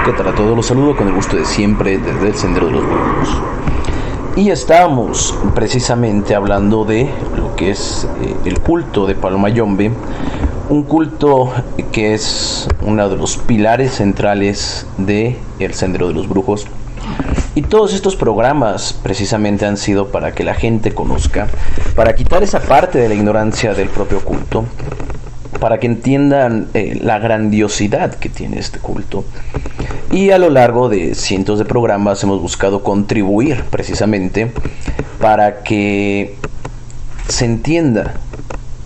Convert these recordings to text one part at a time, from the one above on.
¿Qué tal a todos? Los saludo con el gusto de siempre desde el Sendero de los Brujos. Y estábamos precisamente hablando de lo que es el culto de Palo Mayombe, un culto que es uno de los pilares centrales del Sendero de los Brujos. Y todos estos programas precisamente han sido para que la gente conozca, para quitar esa parte de la ignorancia del propio culto, para que entiendan la grandiosidad que tiene este culto. Y a lo largo de cientos de programas hemos buscado contribuir precisamente para que se entienda,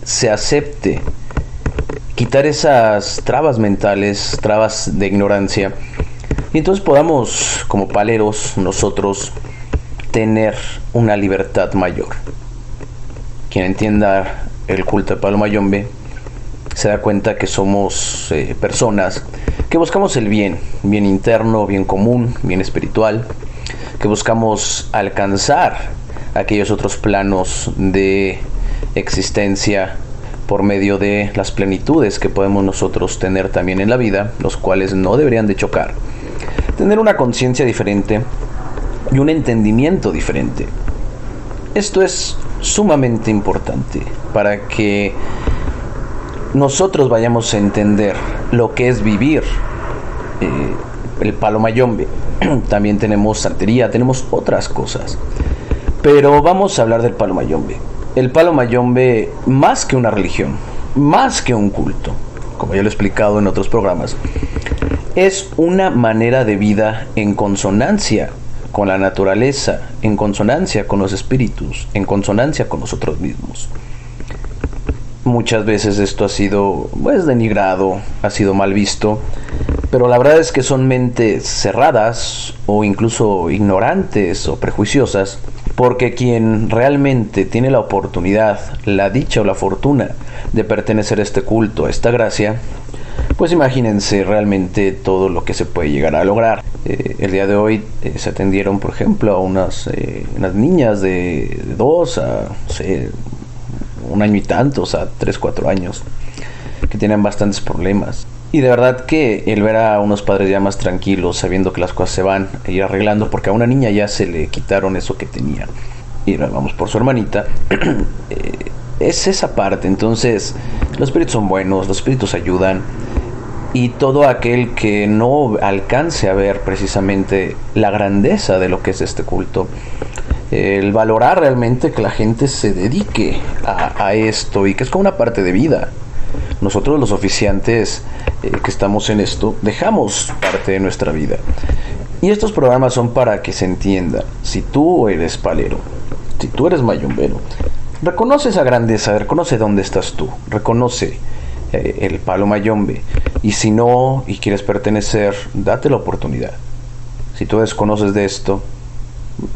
se acepte, quitar esas trabas mentales, trabas de ignorancia, y entonces podamos, como paleros, nosotros tener una libertad mayor. Quien entienda el culto de Palo Mayombe se da cuenta que somos personas que buscamos el bien interno, bien común, bien espiritual, que buscamos alcanzar aquellos otros planos de existencia por medio de las plenitudes que podemos nosotros tener también en la vida, los cuales no deberían de chocar. Tener una conciencia diferente y un entendimiento diferente. Esto es sumamente importante para que nosotros vayamos a entender lo que es vivir el Palo Mayombe. También tenemos santería, tenemos otras cosas, pero vamos a hablar del Palo Mayombe. El Palo Mayombe, más que una religión, más que un culto, como ya lo he explicado en otros programas, es una manera de vida en consonancia con la naturaleza, en consonancia con los espíritus, en consonancia con nosotros mismos. Muchas veces esto ha sido denigrado, ha sido mal visto, pero la verdad es que son mentes cerradas o incluso ignorantes o prejuiciosas, porque quien realmente tiene la oportunidad, la dicha o la fortuna de pertenecer a este culto, a esta gracia, pues imagínense realmente todo lo que se puede llegar a lograr. El día de hoy se atendieron, por ejemplo, a unas niñas de 2 a, no sé, 1 año y tantos, a 3, 4 años, que tienen bastantes problemas. Y de verdad que el ver a unos padres ya más tranquilos, sabiendo que las cosas se van a ir arreglando, porque a una niña ya se le quitaron eso que tenía, y vamos por su hermanita, es esa parte. Entonces, los espíritus son buenos, los espíritus ayudan, y todo aquel que no alcance a ver precisamente la grandeza de lo que es este culto, el valorar realmente que la gente se dedique a esto y que es como una parte de vida. Nosotros los oficiantes que estamos en esto dejamos parte de nuestra vida, y estos programas son para que se entienda. Si tú eres palero, si tú eres mayombero, reconoce esa grandeza, reconoce dónde estás tú, reconoce el Palo Mayombe, y si no y quieres pertenecer, date la oportunidad. Si tú desconoces de esto,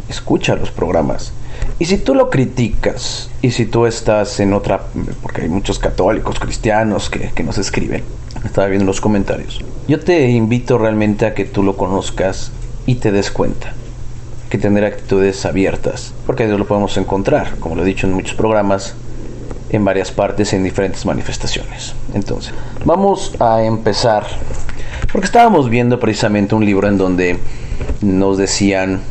escucha los programas. Y si tú lo criticas, y si tú estás en otra, porque hay muchos católicos, cristianos que nos escriben, estaba viendo los comentarios, yo te invito realmente a que tú lo conozcas y te des cuenta que tener actitudes abiertas, porque a Dios lo podemos encontrar, como lo he dicho en muchos programas, en varias partes, en diferentes manifestaciones. Entonces, vamos a empezar, porque estábamos viendo precisamente un libro en donde nos decían,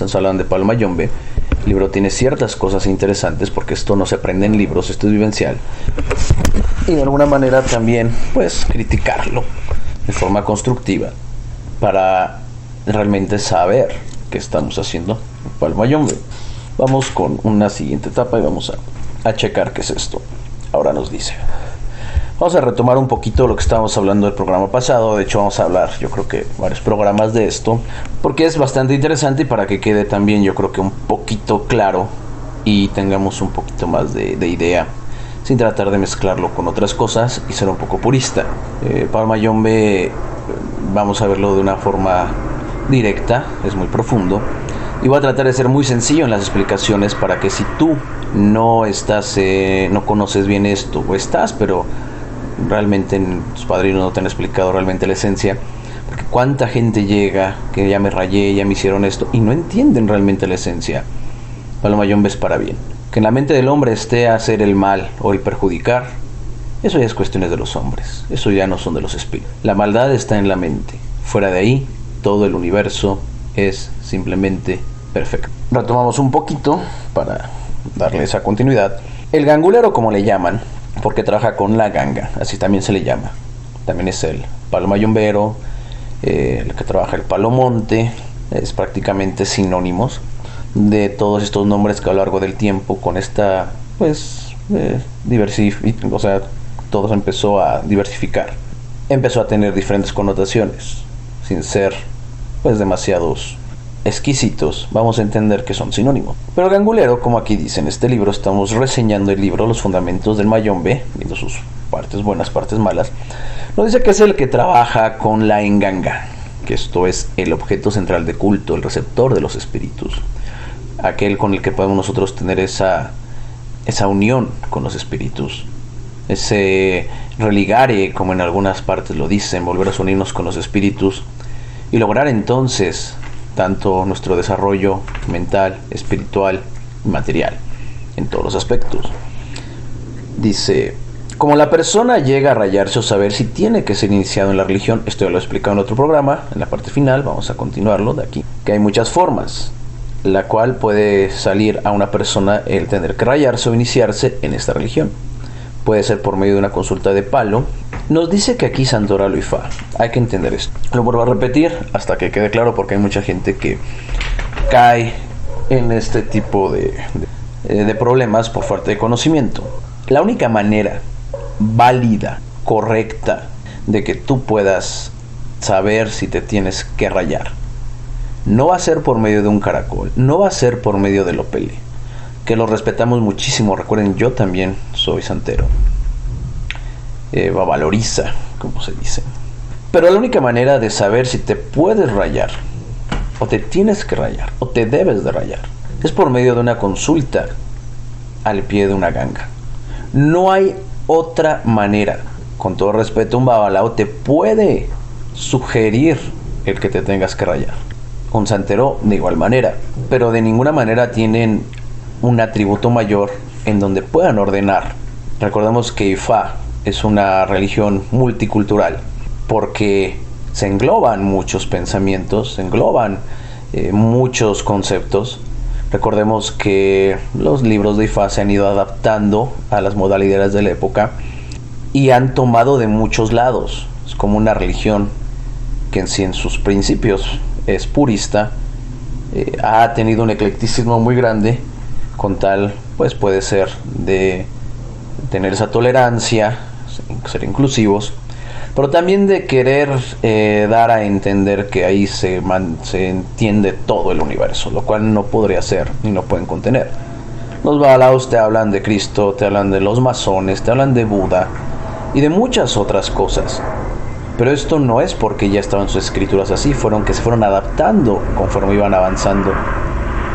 nos hablan de Palo Mayombe. El libro tiene ciertas cosas interesantes, porque esto no se aprende en libros, esto es vivencial, y de alguna manera también criticarlo de forma constructiva para realmente saber qué estamos haciendo en Palo Mayombe. Vamos con una siguiente etapa y vamos a checar qué es esto. Ahora nos dice, vamos a retomar un poquito lo que estábamos hablando del programa pasado. De hecho, vamos a hablar, yo creo que varios programas de esto, porque es bastante interesante, y para que quede también, yo creo que un poquito claro y tengamos un poquito más de idea, sin tratar de mezclarlo con otras cosas y ser un poco purista. Palo Mayombe, vamos a verlo de una forma directa, es muy profundo, y voy a tratar de ser muy sencillo en las explicaciones, para que si tú no estás, no conoces bien esto, o estás, pero realmente tus padrinos no te han explicado realmente la esencia, porque cuánta gente llega que ya me rayé, ya me hicieron esto, y no entienden realmente la esencia. Palo Mayombe es para bien. Que en la mente del hombre esté hacer el mal o el perjudicar, eso ya es cuestiones de los hombres, eso ya no son de los espíritus. La maldad está en la mente, Fuera de ahí, todo el universo es simplemente perfecto. Retomamos un poquito para darle esa continuidad. El gangulero, como le llaman, porque trabaja con la ganga, así también se le llama. También es el palo mayombero, el que trabaja el palomonte, es prácticamente sinónimos de todos estos nombres que a lo largo del tiempo con esta, o sea, todo se empezó a diversificar. Empezó a tener diferentes connotaciones, sin ser demasiados exquisitos, vamos a entender que son sinónimos. Pero el gangulero, como aquí dice en este libro, estamos reseñando el libro Los Fundamentos del Mayombe, viendo sus partes buenas, partes malas, nos dice que es el que trabaja con la enganga, que esto es el objeto central de culto, el receptor de los espíritus, aquel con el que podemos nosotros tener esa unión con los espíritus, ese religare, como en algunas partes lo dicen, volver a unirnos con los espíritus y lograr entonces tanto nuestro desarrollo mental, espiritual y material, en todos los aspectos. Dice, como la persona llega a rayarse o saber si tiene que ser iniciado en la religión, esto ya lo he explicado en otro programa, en la parte final, vamos a continuarlo de aquí, que hay muchas formas, la cual puede salir a una persona el tener que rayarse o iniciarse en esta religión. Puede ser por medio de una consulta de palo. Nos dice que aquí Santo Oral o Ifá. Hay que entender esto. Lo vuelvo a repetir hasta que quede claro, porque hay mucha gente que cae en este tipo de problemas por falta de conocimiento. La única manera válida, correcta, de que tú puedas saber si te tienes que rayar, no va a ser por medio de un caracol, no va a ser por medio del opele, que lo respetamos muchísimo. Recuerden, yo también soy santero, valoriza, como se dice. Pero la única manera de saber si te puedes rayar, o te tienes que rayar, o te debes de rayar, es por medio de una consulta al pie de una ganga. No hay otra manera. Con todo respeto, un babalao te puede sugerir el que te tengas que rayar. Un santero de igual manera, pero de ninguna manera tienen un atributo mayor en donde puedan ordenar. Recordemos que Ifá es una religión multicultural porque se engloban muchos pensamientos, se engloban muchos conceptos. Recordemos que los libros de Ifá se han ido adaptando a las modalidades de la época y han tomado de muchos lados. Es como una religión que en sus principios es purista, ha tenido un eclecticismo muy grande, con tal, puede ser de tener esa tolerancia, ser inclusivos, pero también de querer dar a entender que ahí se entiende todo el universo, lo cual no podría ser ni no pueden contener. Los babalaos te hablan de Cristo, te hablan de los masones, te hablan de Buda y de muchas otras cosas. Pero esto no es porque ya estaban sus escrituras así, fueron que se fueron adaptando conforme iban avanzando.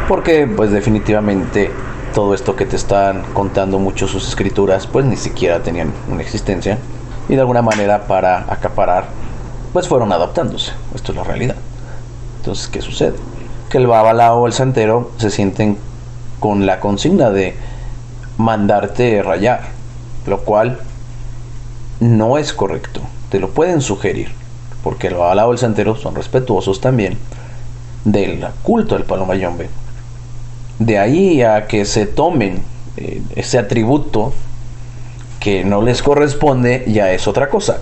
Porque definitivamente todo esto que te están contando muchos sus escrituras, ni siquiera tenían una existencia. Y de alguna manera para acaparar, fueron adaptándose. Esto es la realidad. Entonces, ¿qué sucede? Que el babalao o el santero se sienten con la consigna de mandarte rayar, lo cual no es correcto. Te lo pueden sugerir, porque el babalao o el santero son respetuosos también del culto del palo mayombe. De ahí a que se tomen ese atributo que no les corresponde, ya es otra cosa.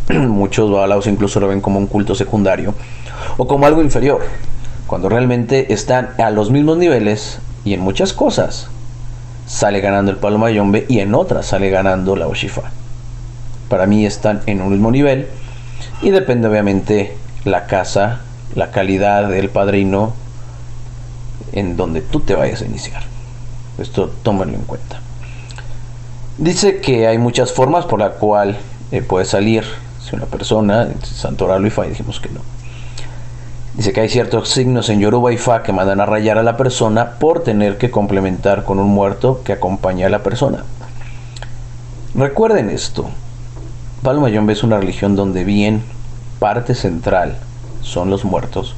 Muchos babalaos incluso lo ven como un culto secundario o como algo inferior, cuando realmente están a los mismos niveles, y en muchas cosas sale ganando el palo mayombe y en otras sale ganando la Oshifa. Para mí están en un mismo nivel y depende obviamente la casa, la calidad del padrino en donde tú te vayas a iniciar. Esto tómenlo en cuenta. Dice que hay muchas formas por la cual puede salir si una persona, Santo Oral o Ifá, y dijimos que no. Dice que hay ciertos signos en Yoruba y Ifá que mandan a rayar a la persona por tener que complementar con un muerto que acompaña a la persona. Recuerden esto. Palo mayombe es una religión donde bien parte central son los muertos.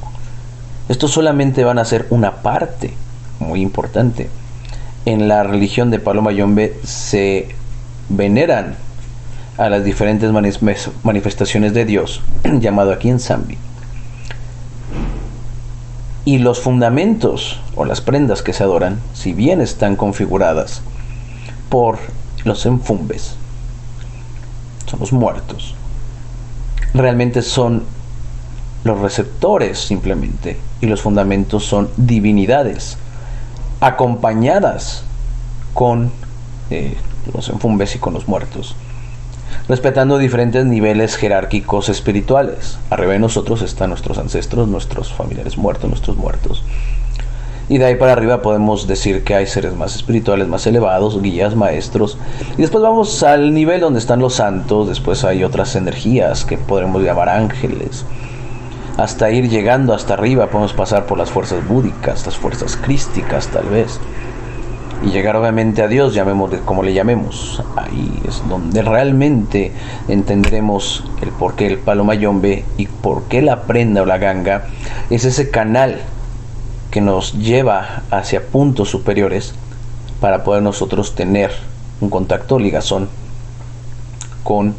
Estos solamente van a ser una parte muy importante. En la religión de palo mayombe se veneran a las diferentes manifestaciones de Dios, llamado aquí en Zambi. Y los fundamentos o las prendas que se adoran, si bien están configuradas por los enfumbes, son los muertos, realmente son los receptores simplemente, y los fundamentos son divinidades acompañadas con los enfumbes y con los muertos, respetando diferentes niveles jerárquicos espirituales. Arriba de nosotros están nuestros ancestros, nuestros familiares muertos, nuestros muertos. Y de ahí para arriba podemos decir que hay seres más espirituales, más elevados, guías, maestros. Y después vamos al nivel donde están los santos. Después hay otras energías que podremos llamar ángeles. Hasta ir llegando hasta arriba podemos pasar por las fuerzas búdicas, las fuerzas crísticas tal vez. Y llegar obviamente a Dios, llamémosle como le llamemos. Ahí es donde realmente entenderemos el por qué el palo mayombe y por qué la prenda o la ganga es ese canal que nos lleva hacia puntos superiores para poder nosotros tener un contacto, ligazón con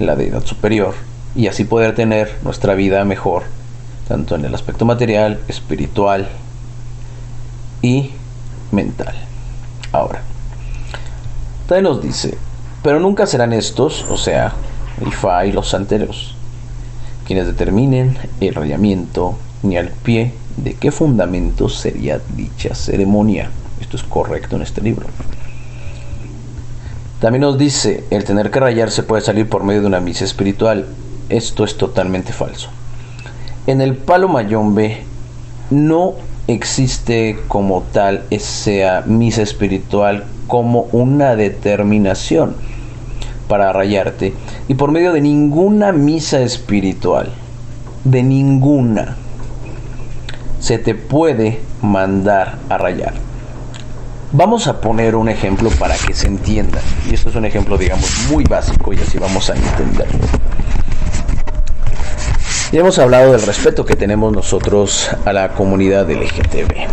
la deidad superior y así poder tener nuestra vida mejor, tanto en el aspecto material, espiritual y mental. Ahora, también nos dice, pero nunca serán estos, o sea, Ifá y los santeros, quienes determinen el rayamiento ni al pie de qué fundamento sería dicha ceremonia. Esto es correcto en este libro. También nos dice, el tener que rayarse puede salir por medio de una misa espiritual. Esto es totalmente falso. En el palo mayombe no existe como tal esa misa espiritual como una determinación para rayarte, y por medio de ninguna misa espiritual, de ninguna, se te puede mandar a rayar. Vamos a poner un ejemplo para que se entienda, y esto es un ejemplo, digamos, muy básico, y así vamos a entenderlo. Ya hemos hablado del respeto que tenemos nosotros a la comunidad LGTB,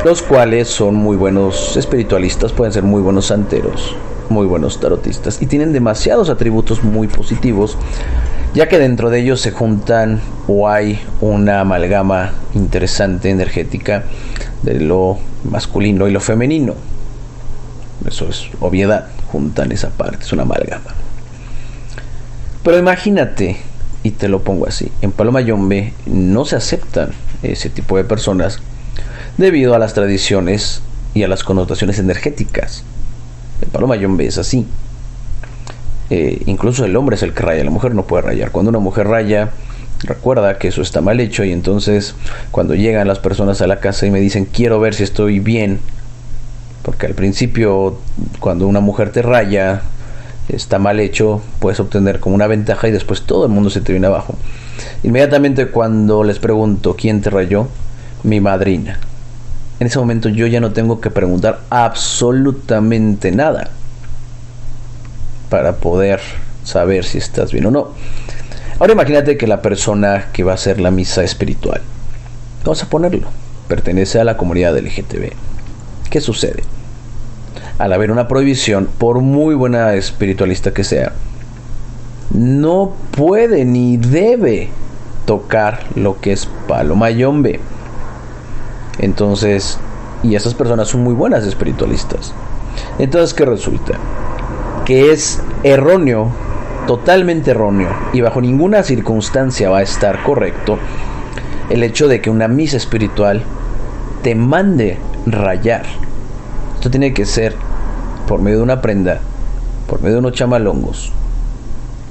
los cuales son muy buenos espiritualistas, pueden ser muy buenos santeros, muy buenos tarotistas, y tienen demasiados atributos muy positivos, ya que dentro de ellos se juntan o hay una amalgama interesante energética de lo masculino y lo femenino. Eso es obviedad, juntan esa parte, es una amalgama. Pero imagínate, y te lo pongo así, en palo mayombe no se aceptan ese tipo de personas debido a las tradiciones y a las connotaciones energéticas. El palo mayombe es así. Incluso el hombre es el que raya, la mujer no puede rayar. Cuando una mujer raya, recuerda que eso está mal hecho, y entonces cuando llegan las personas a la casa y me dicen quiero ver si estoy bien, porque al principio cuando una mujer te raya está mal hecho, puedes obtener como una ventaja y después todo el mundo se te viene abajo. Inmediatamente cuando les pregunto quién te rayó, mi madrina, en ese momento yo ya no tengo que preguntar absolutamente nada para poder saber si estás bien o no. Ahora imagínate que la persona que va a hacer la misa espiritual, vamos a ponerlo, pertenece a la comunidad LGTB. ¿Qué sucede? Al haber una prohibición, por muy buena espiritualista que sea, no puede ni debe tocar lo que es palo mayombe. Entonces, y esas personas son muy buenas espiritualistas. Entonces, ¿qué resulta? Que es erróneo, totalmente erróneo, y bajo ninguna circunstancia va a estar correcto el hecho de que una misa espiritual te mande rayar. Esto tiene que ser por medio de una prenda, por medio de unos chamalongos,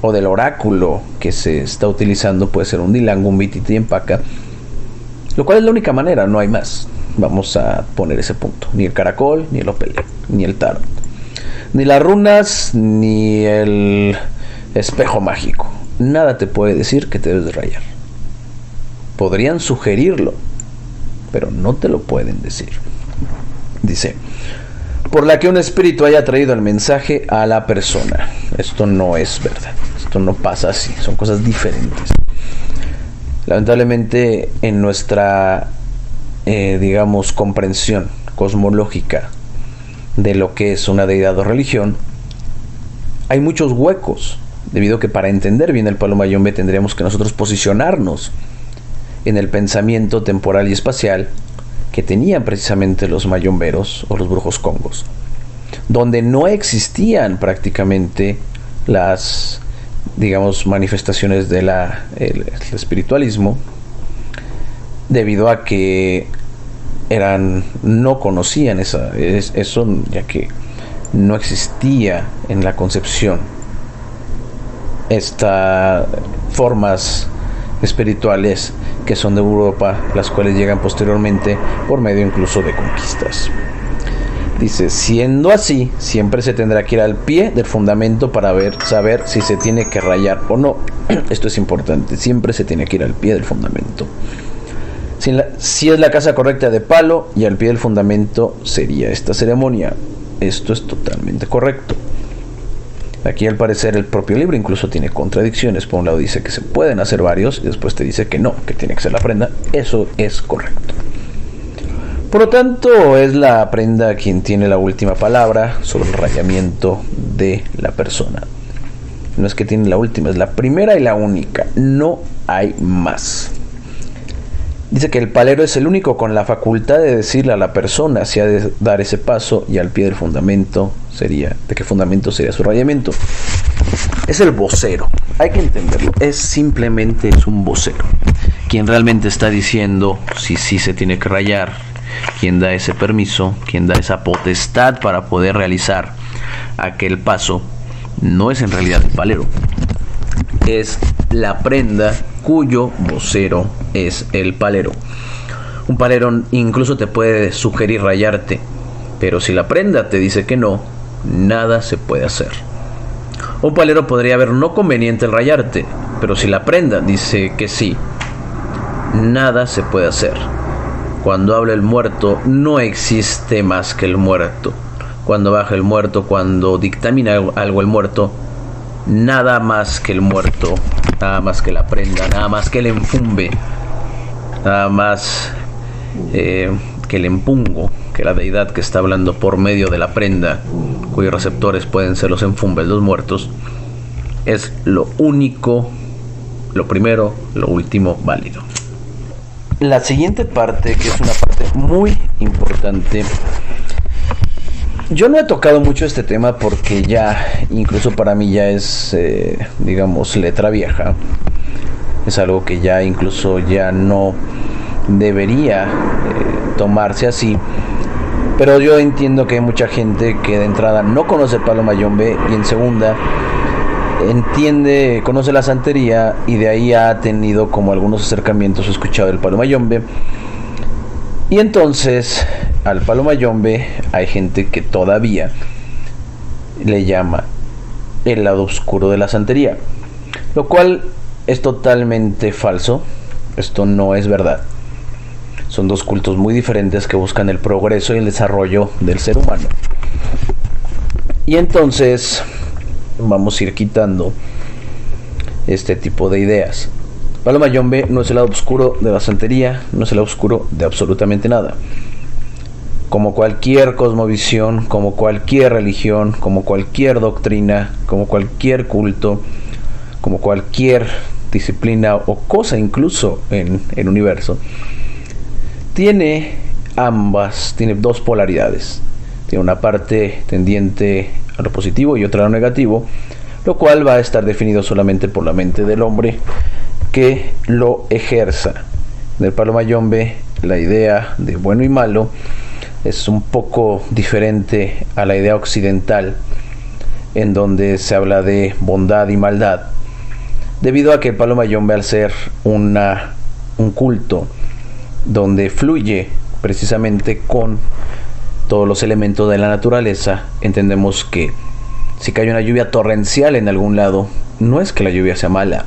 o del oráculo que se está utilizando, puede ser un dilango, un bititi en paca, lo cual es la única manera, no hay más. Vamos a poner ese punto. Ni el caracol, ni el opele, ni el tarot, ni las runas, ni el espejo mágico. Nada te puede decir que te debes de rayar. Podrían sugerirlo, pero no te lo pueden decir. Dice, por la que un espíritu haya traído el mensaje a la persona. Esto no es verdad. Esto no pasa así. Son cosas diferentes. Lamentablemente, en nuestra, digamos, comprensión cosmológica de lo que es una deidad o religión, hay muchos huecos, debido a que para entender bien el palo mayombe tendríamos que nosotros posicionarnos en el pensamiento temporal y espacial que tenían precisamente los mayomberos o los brujos congos, donde no existían prácticamente las, digamos, manifestaciones del espiritualismo, debido a que no conocían eso, ya que no existía en la concepción estas formas espirituales que son de Europa, las cuales llegan posteriormente por medio incluso de conquistas. Dice, siendo así, siempre se tendrá que ir al pie del fundamento para saber si se tiene que rayar o no. Esto es importante, siempre se tiene que ir al pie del fundamento. Si es la casa correcta de palo, y al pie del fundamento sería esta ceremonia. Esto es totalmente correcto. Aquí al parecer el propio libro incluso tiene contradicciones. Por un lado dice que se pueden hacer varios y después te dice que no, que tiene que ser la prenda. Eso es correcto. Por lo tanto, es la prenda quien tiene la última palabra sobre el rayamiento de la persona. No es que tiene la última, es la primera y la única. No hay más. Dice que el palero es el único con la facultad de decirle a la persona si ha de dar ese paso, y al pie del fundamento ¿de qué fundamento sería su rayamiento? Es el vocero, hay que entenderlo, es un vocero, quien realmente está diciendo si sí se tiene que rayar, quien da ese permiso, quien da esa potestad para poder realizar aquel paso. No es en realidad el palero, es la prenda cuyo vocero es el palero. Un palero incluso te puede sugerir rayarte, pero si la prenda te dice que no, nada se puede hacer. Un palero podría ver no conveniente el rayarte, pero si la prenda dice que sí, nada se puede hacer. Cuando habla el muerto, no existe más que el muerto. Cuando baja el muerto, cuando dictamina algo el muerto, nada más que el muerto, nada más que la prenda, nada más que el enfumbe, nada más que el empungo, que la deidad que está hablando por medio de la prenda, cuyos receptores pueden ser los enfumbes, los muertos, es lo único, lo primero, lo último válido. La siguiente parte, que es una parte muy importante, yo no he tocado mucho este tema porque ya, incluso para mí ya es, digamos, letra vieja. Es algo que ya incluso ya no debería tomarse así. Pero yo entiendo que hay mucha gente que de entrada no conoce el palo mayombe, y en segunda conoce la santería, y de ahí ha tenido como algunos acercamientos o escuchado el palo mayombe. Y entonces al palo mayombe hay gente que todavía le llama el lado oscuro de la santería, lo cual es totalmente falso. Esto no es verdad. Son dos cultos muy diferentes que buscan el progreso y el desarrollo del ser humano. Y entonces vamos a ir quitando este tipo de ideas. Palo mayombe no es el lado oscuro de la santería, no es el lado oscuro de absolutamente nada. Como cualquier cosmovisión, como cualquier religión, como cualquier doctrina, como cualquier culto, como cualquier disciplina o cosa incluso en el universo, tiene dos polaridades. Tiene una parte tendiente a lo positivo y otra a lo negativo, lo cual va a estar definido solamente por la mente del hombre que lo ejerza. En el palo mayombe, la idea de bueno y malo es un poco diferente a la idea occidental, en donde se habla de bondad y maldad, debido a que el palo mayombe, al ser un culto donde fluye precisamente con todos los elementos de la naturaleza, entendemos que si cae una lluvia torrencial en algún lado, no es que la lluvia sea mala.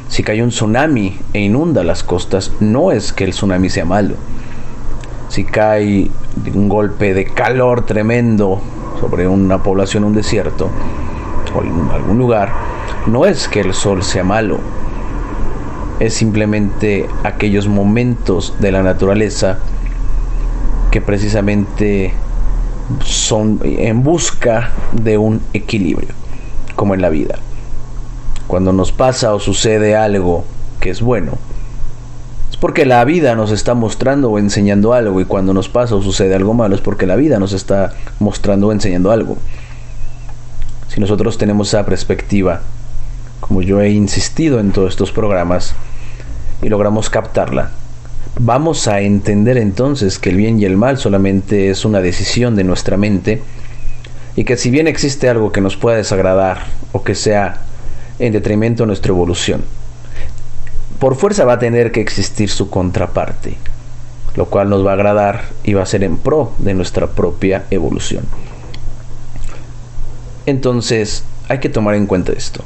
Si cae un tsunami e inunda las costas, no es que el tsunami sea malo. Si cae un golpe de calor tremendo sobre una población, un desierto o en algún lugar, no es que el sol sea malo. Es simplemente aquellos momentos de la naturaleza que precisamente son en busca de un equilibrio. como en la vida. Cuando nos pasa o sucede algo que es bueno, es porque la vida nos está mostrando o enseñando algo, y cuando nos pasa o sucede algo malo es porque la vida nos está mostrando o enseñando algo. Si nosotros tenemos esa perspectiva, como yo he insistido en todos estos programas, y logramos captarla, vamos a entender entonces que el bien y el mal solamente es una decisión de nuestra mente, y que si bien existe algo que nos pueda desagradar o que sea en detrimento de nuestra evolución, por fuerza va a tener que existir su contraparte, lo cual nos va a agradar y va a ser en pro de nuestra propia evolución. Entonces hay que tomar en cuenta esto.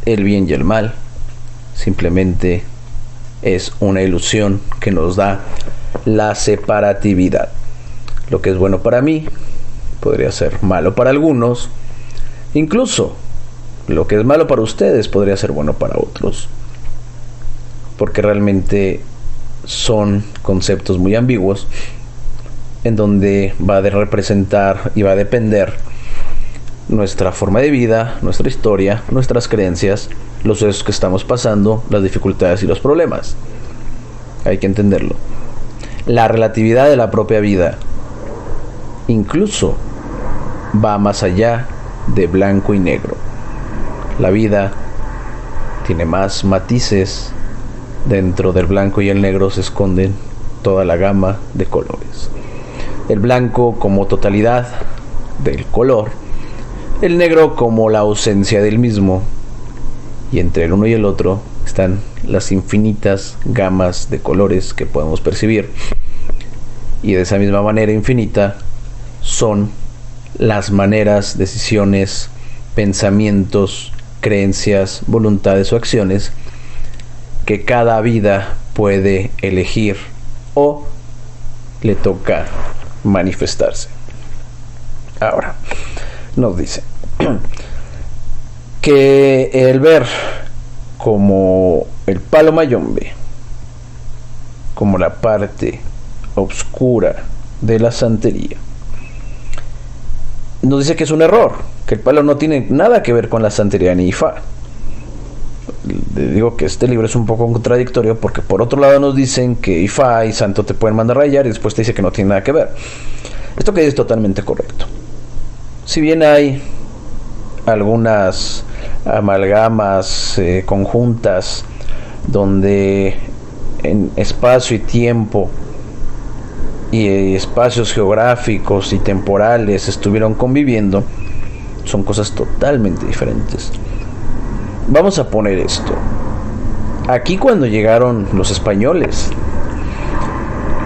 El bien y el mal simplemente es una ilusión que nos da la separatividad. Lo que es bueno para mí podría ser malo para algunos. Incluso lo que es malo para ustedes podría ser bueno para otros. Porque realmente son conceptos muy ambiguos, en donde va a representar y va a depender nuestra forma de vida, nuestra historia, nuestras creencias, los sucesos que estamos pasando, las dificultades y los problemas. Hay que entenderlo. La relatividad de la propia vida incluso va más allá de blanco y negro. La vida tiene más matices. Dentro del blanco y el negro se esconden toda la gama de colores. El blanco como totalidad del color, el negro como la ausencia del mismo, y entre el uno y el otro están las infinitas gamas de colores que podemos percibir, y de esa misma manera infinita son las maneras, decisiones, pensamientos, creencias, voluntades o acciones que cada vida puede elegir o le toca manifestarse. Ahora, nos dice que el ver como el palo mayombe, como la parte oscura de la santería, nos dice que es un error, que el palo no tiene nada que ver con la santería ni Ifá. Le digo que este libro es un poco contradictorio, porque por otro lado nos dicen que Ifá y Santo te pueden mandar rayar, y después te dice que no tiene nada que ver. Esto que dice es totalmente correcto. Si bien hay algunas amalgamas conjuntas donde en espacio y tiempo y espacios geográficos y temporales estuvieron conviviendo, son cosas totalmente diferentes. Vamos a poner esto. Aquí cuando llegaron los españoles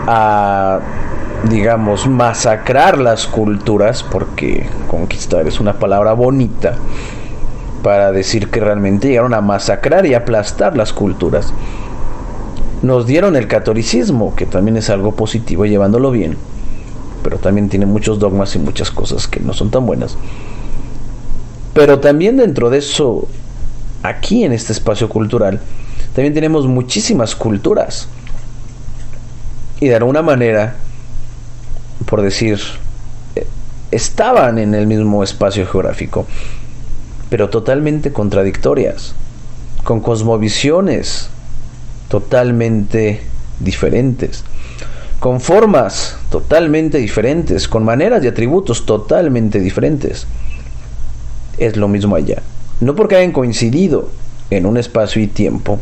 a, digamos, masacrar las culturas, porque conquistar es una palabra bonita para decir que realmente llegaron a masacrar y aplastar las culturas, nos dieron el catolicismo, que también es algo positivo llevándolo bien, pero también tiene muchos dogmas y muchas cosas que no son tan buenas. Pero también dentro de eso, aquí en este espacio cultural, también tenemos muchísimas culturas. Y de alguna manera, por decir, estaban en el mismo espacio geográfico, pero totalmente contradictorias, con cosmovisiones totalmente diferentes, con formas totalmente diferentes, con maneras y atributos totalmente diferentes. Es lo mismo allá. No porque hayan coincidido en un espacio y tiempo,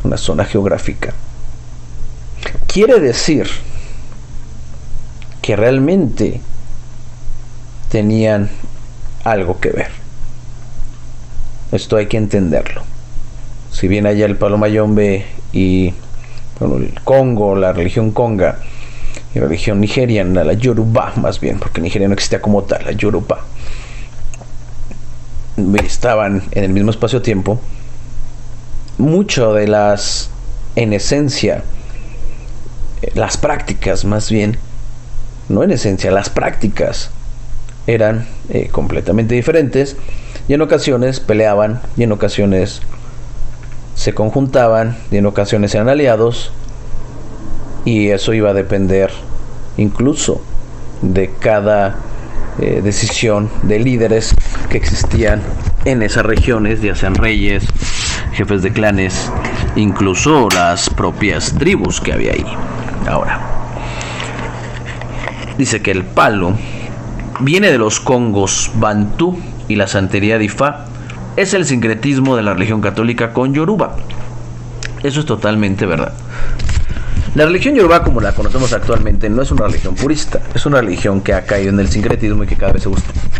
una zona geográfica, quiere decir que realmente tenían algo que ver. Esto hay que entenderlo. Si bien allá el palo mayombe y el Congo, la religión conga y la religión nigeriana, la Yoruba más bien, porque Nigeria no existía como tal, la Yoruba, estaban en el mismo espacio-tiempo, mucho de las, en esencia, las prácticas más bien, no en esencia, las prácticas eran completamente diferentes, y en ocasiones peleaban, y en ocasiones se conjuntaban, y en ocasiones eran aliados, y eso iba a depender incluso de cada decisión de líderes que existían en esas regiones, ya sean reyes, jefes de clanes, incluso las propias tribus que había ahí. Ahora, dice que el palo viene de los congos bantú y la santería de Ifá es el sincretismo de la religión católica con Yoruba. Eso es totalmente verdad. La religión yoruba, como la conocemos actualmente, no es una religión purista, es una religión que ha caído en el sincretismo y que cada vez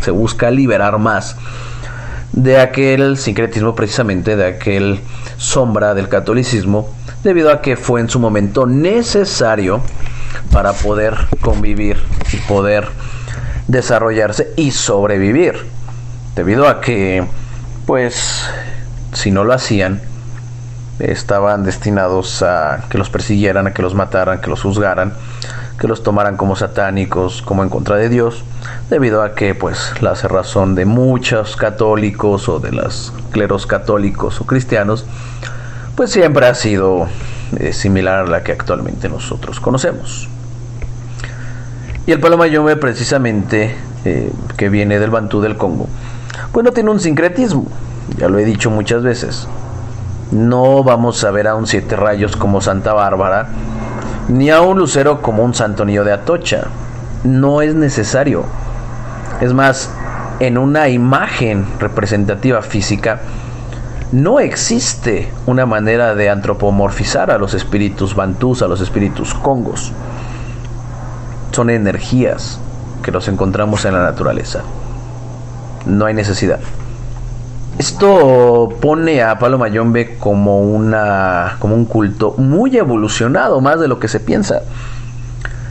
se busca liberar más de aquel sincretismo, precisamente de aquel sombra del catolicismo, debido a que fue en su momento necesario para poder convivir y poder desarrollarse y sobrevivir, debido a que, pues, si no lo hacían, estaban destinados a que los persiguieran, a que los mataran, que los juzgaran, que los tomaran como satánicos, como en contra de Dios, debido a que, pues, la cerrazón de muchos católicos o de los cleros católicos o cristianos, pues siempre ha sido similar a la que actualmente nosotros conocemos. Y el palo mayombe, precisamente, que viene del bantú del Congo, pues no tiene un sincretismo, ya lo he dicho muchas veces. No vamos a ver a un siete rayos como Santa Bárbara, ni a un lucero como un Santo Niño de Atocha. No es necesario. Es más, en una imagen representativa física, no existe una manera de antropomorfizar a los espíritus bantús, a los espíritus congos. Son energías que los encontramos en la naturaleza. No hay necesidad. Esto pone a palo mayombe como un culto muy evolucionado, más de lo que se piensa,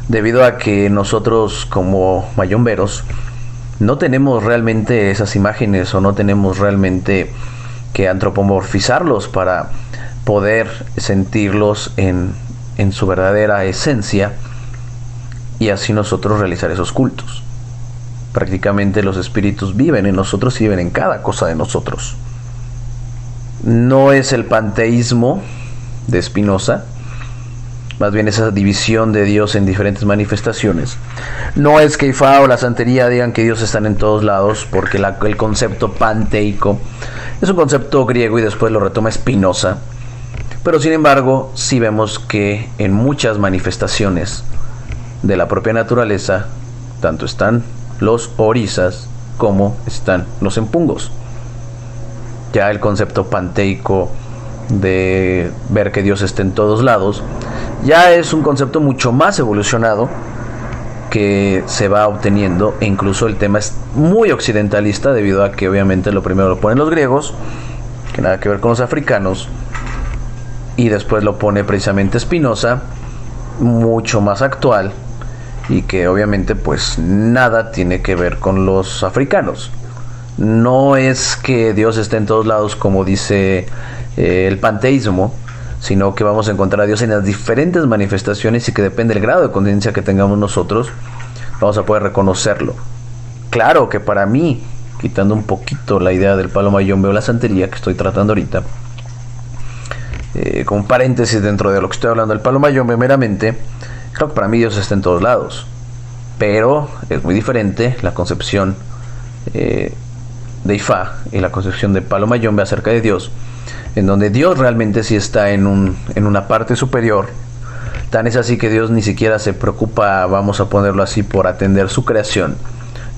debido a que nosotros como mayomberos no tenemos realmente esas imágenes o no tenemos realmente que antropomorfizarlos para poder sentirlos en su verdadera esencia y así nosotros realizar esos cultos. Prácticamente los espíritus viven en nosotros y viven en cada cosa de nosotros. No es el panteísmo de Spinoza, más bien esa división de Dios en diferentes manifestaciones. No es que Ifá o la santería digan que Dios está en todos lados, porque el concepto panteico es un concepto griego y después lo retoma Spinoza. Pero sin embargo, sí vemos que en muchas manifestaciones de la propia naturaleza, tanto están los orisas como están los empungos. Ya el concepto panteico de ver que Dios está en todos lados ya es un concepto mucho más evolucionado que se va obteniendo, e incluso el tema es muy occidentalista debido a que obviamente lo primero lo ponen los griegos, que nada que ver con los africanos, y después lo pone precisamente Spinoza, mucho más actual, y que obviamente pues nada tiene que ver con los africanos. No es que Dios esté en todos lados como dice el panteísmo, sino que vamos a encontrar a Dios en las diferentes manifestaciones y que depende del grado de conciencia que tengamos nosotros, vamos a poder reconocerlo. Claro que para mí, quitando un poquito la idea del palo mayombe o la santería que estoy tratando ahorita, con paréntesis dentro de lo que estoy hablando del palo mayombe meramente, creo que para mí Dios está en todos lados, pero es muy diferente la concepción de Ifá y la concepción de palo mayombe acerca de Dios, en donde Dios realmente sí está en una parte superior. Tan es así que Dios ni siquiera se preocupa, vamos a ponerlo así, por atender su creación,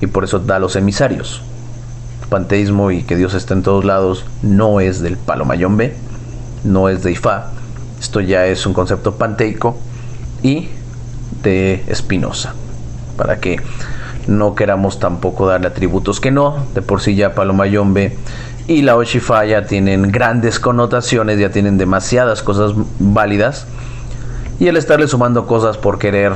y por eso da los emisarios. El panteísmo y que Dios está en todos lados no es del palo mayombe, no es de Ifá. Esto ya es un concepto panteico y de Spinoza, para que no queramos tampoco darle atributos que no. De por sí ya palo mayombe y la Oshifá ya tienen grandes connotaciones, ya tienen demasiadas cosas válidas, y el estarle sumando cosas por querer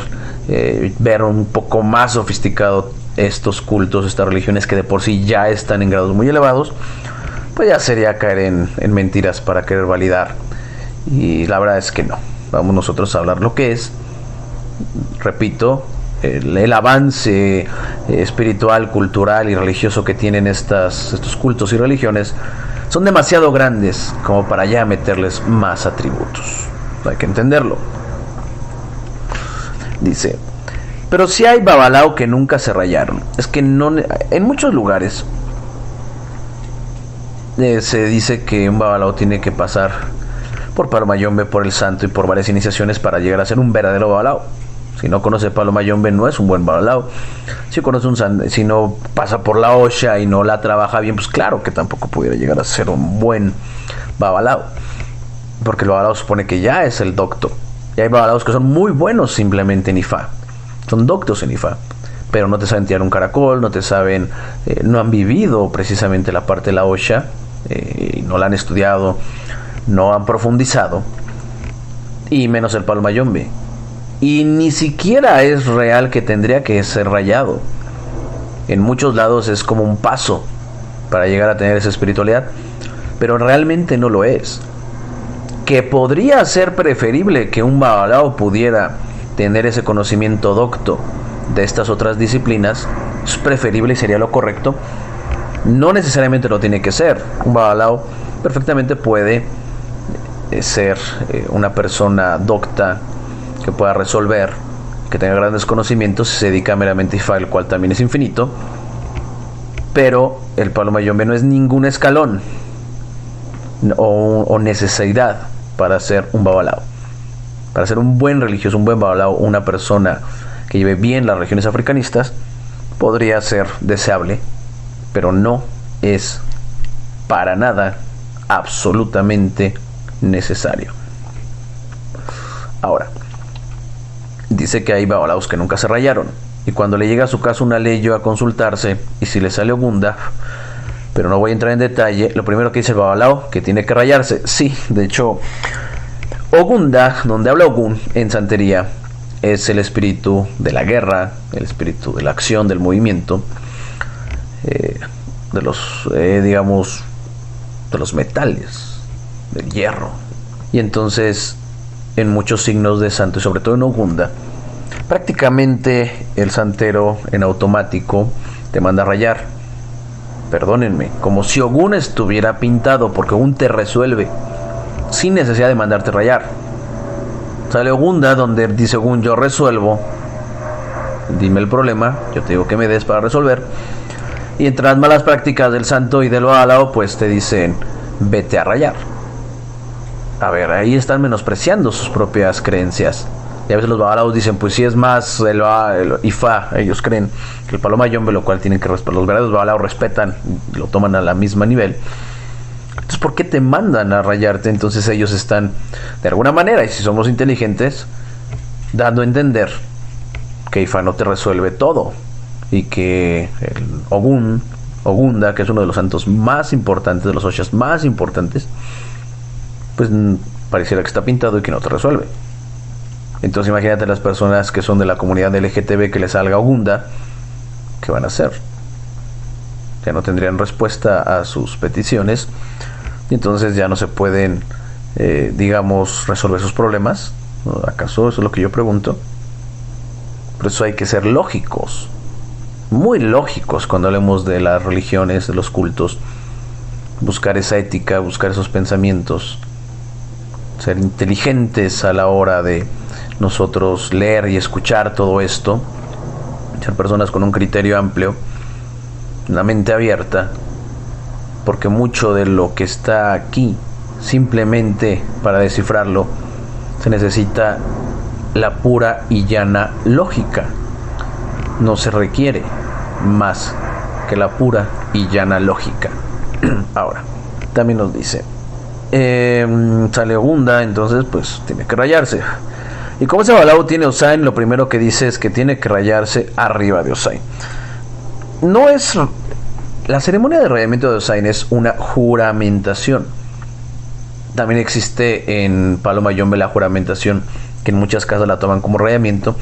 ver un poco más sofisticado estos cultos, estas religiones que de por sí ya están en grados muy elevados, pues ya sería caer en mentiras para querer validar, y la verdad es que no. Vamos nosotros a hablar lo que es. Repito, el avance espiritual, cultural y religioso que tienen estos cultos y religiones son demasiado grandes como para ya meterles más atributos. Hay que entenderlo. Dice, pero si hay babalao que nunca se rayaron. Es que no, en muchos lugares Se dice que un babalao tiene que pasar por Palo Mayombe, por el santo y por varias iniciaciones para llegar a ser un verdadero babalao. Si no conoce Palo Mayombe, no es un buen babalao. Si no pasa por la osha y no la trabaja bien, pues claro que tampoco pudiera llegar a ser un buen babalao, porque el babalao supone que ya es el docto. Y hay babalaos que son muy buenos simplemente en Ifá, son doctos en Ifá, pero no te saben tirar un caracol, no han vivido precisamente la parte de la osha, no la han estudiado, no han profundizado, y menos el Palo Mayombe. Y ni siquiera es real que tendría que ser rayado. En muchos lados es como un paso para llegar a tener esa espiritualidad, pero realmente no lo es. Que podría ser preferible que un babalao pudiera tener ese conocimiento docto de estas otras disciplinas, es preferible y sería lo correcto. No necesariamente lo tiene que ser. Un babalao perfectamente puede ser una persona docta que pueda resolver, que tenga grandes conocimientos y se dedica meramente a Ifá, el cual también es infinito. Pero el Palo Mayombe no es ningún escalón o necesidad para ser un babalao. Para ser un buen religioso, un buen babalao, una persona que lleve bien las religiones africanistas, podría ser deseable, pero no es para nada absolutamente necesario. Ahora, dice que hay babalaos que nunca se rayaron, y cuando le llega a su caso una leyo a consultarse, y si le sale Ogunda, pero no voy a entrar en detalle, lo primero que dice el babalao, que tiene que rayarse. Sí, de hecho, Ogunda, donde habla Ogún en santería, es el espíritu de la guerra, el espíritu de la acción, del movimiento, de los, digamos, de los metales, del hierro. Y entonces, en muchos signos de santo, y sobre todo en Ogunda, prácticamente el santero en automático te manda a rayar. Perdónenme, como si Ogún estuviera pintado, porque Ogún te resuelve sin necesidad de mandarte rayar. Sale Ogunda donde dice Ogún: yo resuelvo, dime el problema, yo te digo que me des para resolver. Y entre las malas prácticas del santo y del babalao, pues te dicen: vete a rayar. A ver, ahí están menospreciando sus propias creencias. Y a veces los babalaos dicen: pues si es más el Ifá, ellos creen que el Palo Mayombe, lo cual tienen que respetar. Los verdaderos babalaos respetan, lo toman a la misma nivel. Entonces, ¿por qué te mandan a rayarte? Entonces ellos están, de alguna manera, y si somos inteligentes, dando a entender que Ifá no te resuelve todo, y que el Ogunda, que es uno de los santos más importantes, de los oshas más importantes, pues pareciera que está pintado y que no te resuelve. Entonces imagínate las personas que son de la comunidad LGTB que les salga Ogunda, ¿qué van a hacer? Ya no tendrían respuesta a sus peticiones, y entonces ya no se pueden, digamos, resolver sus problemas. ¿Acaso eso es lo que yo pregunto? Por eso hay que ser lógicos, muy lógicos cuando hablemos de las religiones, de los cultos. Buscar esa ética, buscar esos pensamientos, ser inteligentes a la hora de nosotros leer y escuchar todo esto, ser personas con un criterio amplio, una mente abierta, porque mucho de lo que está aquí, simplemente para descifrarlo, se necesita la pura y llana lógica. No se requiere más que la pura y llana lógica. Ahora, también nos dice, sale Ogunda, entonces pues tiene que rayarse. Y como ese babalao tiene Osain, lo primero que dice es que tiene que rayarse arriba de Osain. No es... La ceremonia de rayamiento de Osain es una juramentación. También existe en Palo Mayombe la juramentación, que en muchas casas la toman como rayamiento.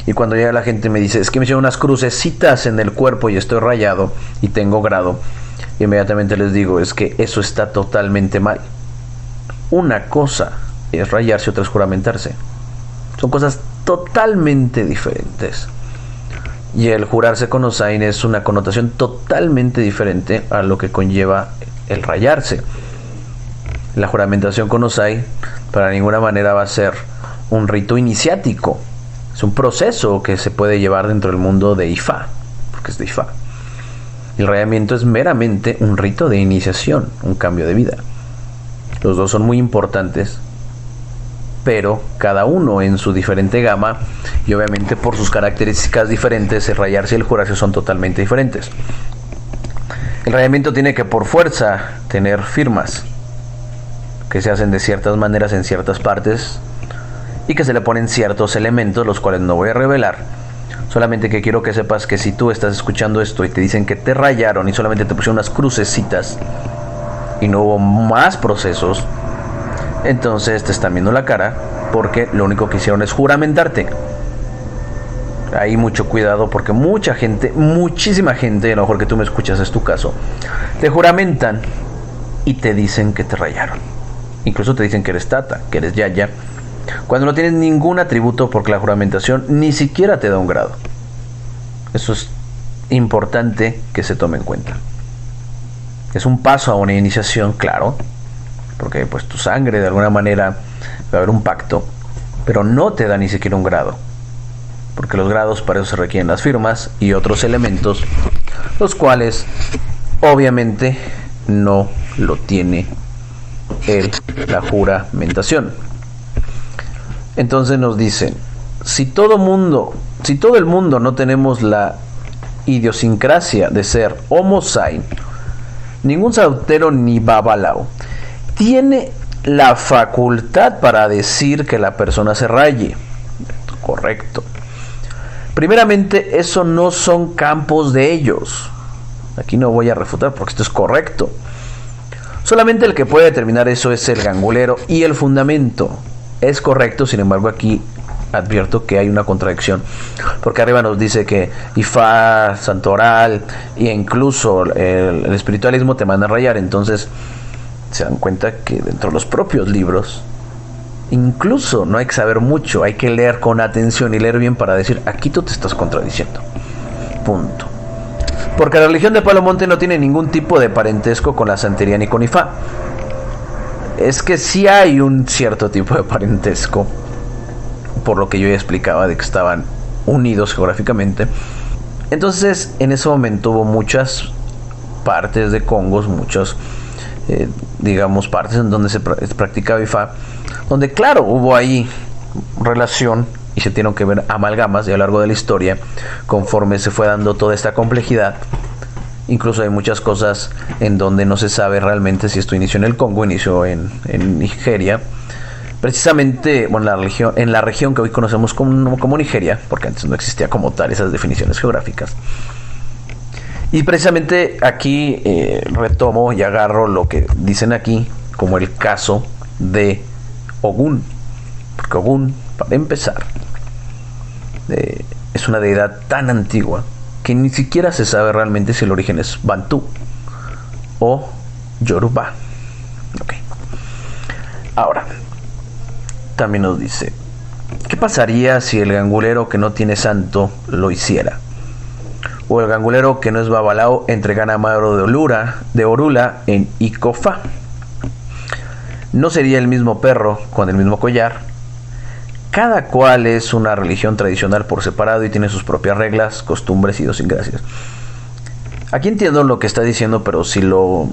Y cuando llega la gente me dice: es que me hicieron unas crucecitas en el cuerpo y estoy rayado y tengo grado. Inmediatamente les digo: es que eso está totalmente mal. Una cosa es rayarse, otra es juramentarse. Son cosas totalmente diferentes. Y el jurarse con Osain es una connotación totalmente diferente a lo que conlleva el rayarse. La juramentación con Osain para ninguna manera va a ser un rito iniciático. Es un proceso que se puede llevar dentro del mundo de Ifá, porque es de Ifá. El rayamiento es meramente un rito de iniciación, un cambio de vida. Los dos son muy importantes, pero cada uno en su diferente gama, y obviamente por sus características diferentes, el rayarse y el jurarse son totalmente diferentes. El rayamiento tiene que por fuerza tener firmas que se hacen de ciertas maneras en ciertas partes y que se le ponen ciertos elementos, los cuales no voy a revelar. Solamente que quiero que sepas que si tú estás escuchando esto y te dicen que te rayaron y solamente te pusieron unas crucecitas y no hubo más procesos, entonces te están viendo la cara, porque lo único que hicieron es juramentarte. Ahí mucho cuidado, porque mucha gente, muchísima gente, a lo mejor que tú me escuchas es tu caso, te juramentan y te dicen que te rayaron. Incluso te dicen que eres tata, que eres yaya, cuando no tienes ningún atributo, porque la juramentación ni siquiera te da un grado. Eso es importante que se tome en cuenta. Es un paso a una iniciación, claro, porque pues tu sangre de alguna manera va a haber un pacto, pero no te da ni siquiera un grado, porque los grados para eso se requieren las firmas y otros elementos, los cuales obviamente no lo tiene la juramentación. Entonces nos dicen, si todo el mundo no tenemos la idiosincrasia de ser homo sain, ningún santero ni babalao tiene la facultad para decir que la persona se raye. Correcto. Primeramente, eso no son campos de ellos. Aquí no voy a refutar porque esto es correcto. Solamente el que puede determinar eso es el gangulero y el fundamento. Es correcto, sin embargo aquí advierto que hay una contradicción, porque arriba nos dice que Ifá, Santoral e incluso el espiritualismo te manda a rayar. Entonces se dan cuenta que dentro de los propios libros incluso no hay que saber mucho, hay que leer con atención y leer bien para decir, aquí tú te estás contradiciendo. Punto. Porque la religión de Palo Monte no tiene ningún tipo de parentesco con la santería ni con Ifá. Es que sí hay un cierto tipo de parentesco, por lo que yo ya explicaba de que estaban unidos geográficamente. Entonces en ese momento hubo muchas partes de Congos, muchas digamos partes en donde se practicaba Ifá, donde claro hubo ahí relación y se tienen que ver amalgamas, y a lo largo de la historia, conforme se fue dando toda esta complejidad, incluso hay muchas cosas en donde no se sabe realmente si esto inició en el Congo, inició en Nigeria, precisamente bueno, en la región que hoy conocemos como Nigeria, porque antes no existía como tal esas definiciones geográficas. Y precisamente aquí retomo y agarro lo que dicen aquí como el caso de Ogún, porque Ogún, para empezar, es una deidad tan antigua que ni siquiera se sabe realmente si el origen es Bantú o Yoruba. Okay. Ahora, también nos dice, ¿qué pasaría si el gangulero que no tiene santo lo hiciera? O el gangulero que no es babalao entregara maro de Orula en Icofá. ¿No sería el mismo perro con el mismo collar? Cada cual es una religión tradicional por separado y tiene sus propias reglas, costumbres y idiosincrasias. Aquí entiendo lo que está diciendo, pero si lo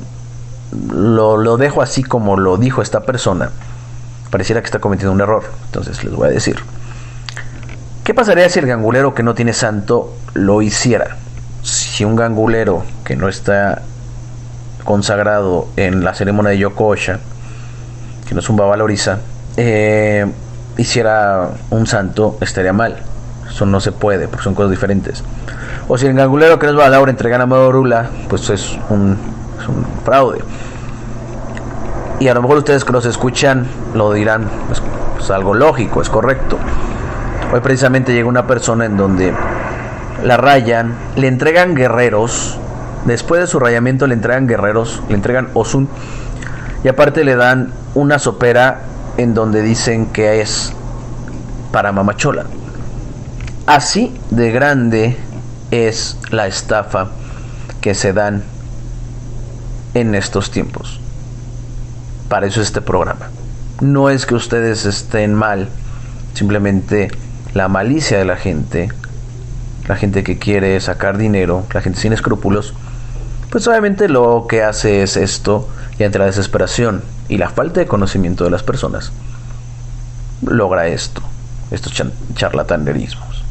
dejo así como lo dijo esta persona, pareciera que está cometiendo un error. Entonces les voy a decir, ¿qué pasaría si el gangulero que no tiene santo lo hiciera? Si un gangulero que no está consagrado en la ceremonia de Yokosha, que no es un babaloriza, hiciera un santo, estaría mal. Eso no se puede, porque son cosas diferentes. O si el gangulero que no es babalao entrega a Orula, pues es un fraude. Y a lo mejor ustedes que nos escuchan lo dirán, pues algo lógico, es correcto. Hoy precisamente llega una persona en donde la rayan, le entregan guerreros, después de su rayamiento le entregan guerreros, le entregan Osun, y aparte le dan una sopera en donde dicen que es para mamachola. Así de grande es la estafa que se dan en estos tiempos. Para eso es este programa. No es que ustedes estén mal, simplemente la malicia de la gente que quiere sacar dinero, la gente sin escrúpulos, Pues obviamente lo que hace es esto, y ante la desesperación y la falta de conocimiento de las personas, logra esto, estos charlatanerismos.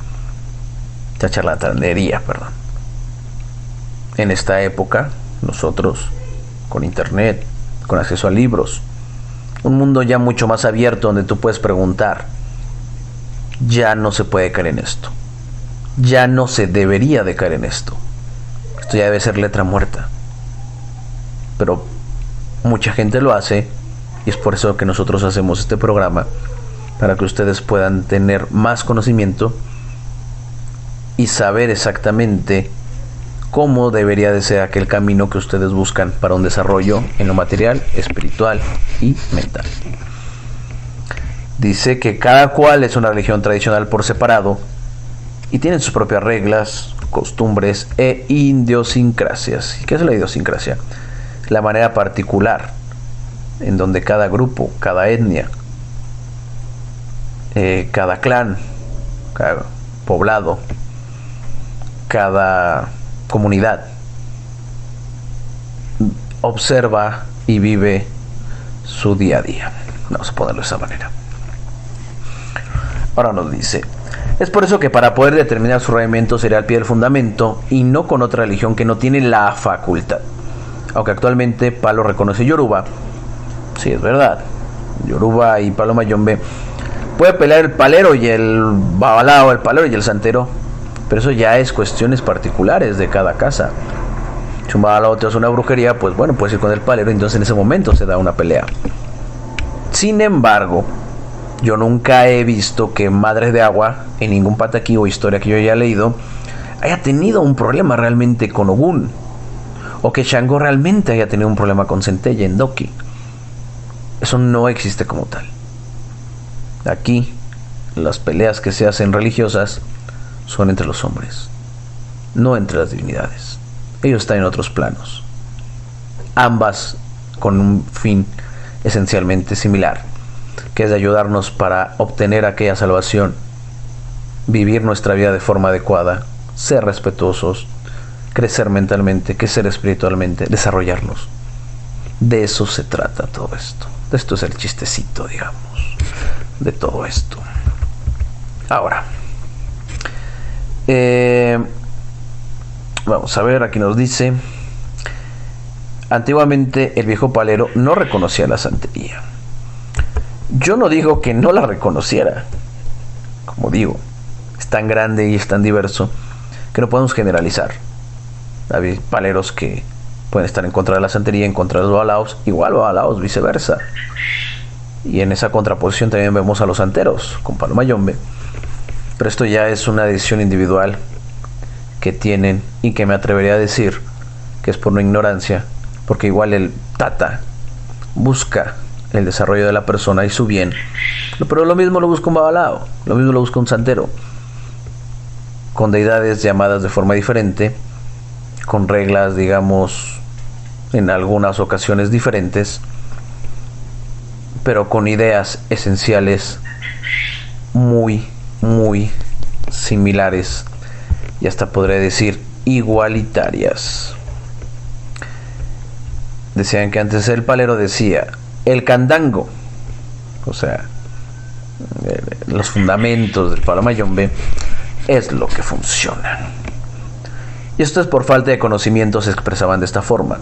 Esta charlatanería, perdón. En esta época, nosotros, con internet, con acceso a libros, un mundo ya mucho más abierto donde tú puedes preguntar, ya no se puede caer en esto. Ya no se debería de caer en esto. Esto ya debe ser letra muerta. Pero mucha gente lo hace, y es por eso que nosotros hacemos este programa, para que ustedes puedan tener más conocimiento y saber exactamente cómo debería de ser aquel camino que ustedes buscan para un desarrollo en lo material, espiritual y mental. Dice que cada cual es una religión tradicional por separado y tienen sus propias reglas, costumbres e idiosincrasias. ¿Y qué es la idiosincrasia? La manera particular en donde cada grupo, cada etnia, cada clan, cada poblado, cada comunidad observa y vive su día a día. Vamos a ponerlo de esa manera. Ahora nos dice: es por eso que para poder determinar su reglamento sería al pie del fundamento y no con otra religión que no tiene la facultad. Aunque actualmente Palo reconoce Yoruba, sí, es verdad, Yoruba y Palo Mayombe, puede pelear el palero y el babalao, el palero y el santero, pero eso ya es cuestiones particulares de cada casa. Si un babalao te hace una brujería, pues bueno, puedes ir con el palero, y entonces en ese momento se da una pelea. Sin embargo, yo nunca he visto que Madres de Agua, en ningún pataquí o historia que yo haya leído, haya tenido un problema realmente con Ogún, o que Shango realmente haya tenido un problema con Centella en Doki. Eso no existe como tal. Aquí, las peleas que se hacen religiosas son entre los hombres, no entre las divinidades. Ellos están en otros planos, ambas con un fin esencialmente similar, que es de ayudarnos para obtener aquella salvación, vivir nuestra vida de forma adecuada, ser respetuosos, crecer mentalmente, crecer espiritualmente, desarrollarnos. De eso se trata todo esto. Esto es el chistecito, digamos, de todo esto. Ahora, vamos a ver, aquí nos dice: antiguamente el viejo palero no reconocía la santería. Yo no digo que no la reconociera. Como digo, es tan grande y es tan diverso que no podemos generalizar. Hay paleros que pueden estar en contra de la santería, en contra de los babalaos, igual babalaos, viceversa. Y en esa contraposición también vemos a los santeros con Palo Mayombe. Pero esto ya es una decisión individual que tienen, y que me atrevería a decir que es por una ignorancia, porque igual el Tata busca el desarrollo de la persona y su bien, pero lo mismo lo busca un babalao, lo mismo lo busca un santero, con deidades llamadas de forma diferente, con reglas, digamos, en algunas ocasiones diferentes, pero con ideas esenciales muy similares, y hasta podría decir igualitarias. Decían que antes el palero decía: el candango, o sea, los fundamentos del Palo Mayombe es lo que funciona. Y esto es por falta de conocimiento, se expresaban de esta forma.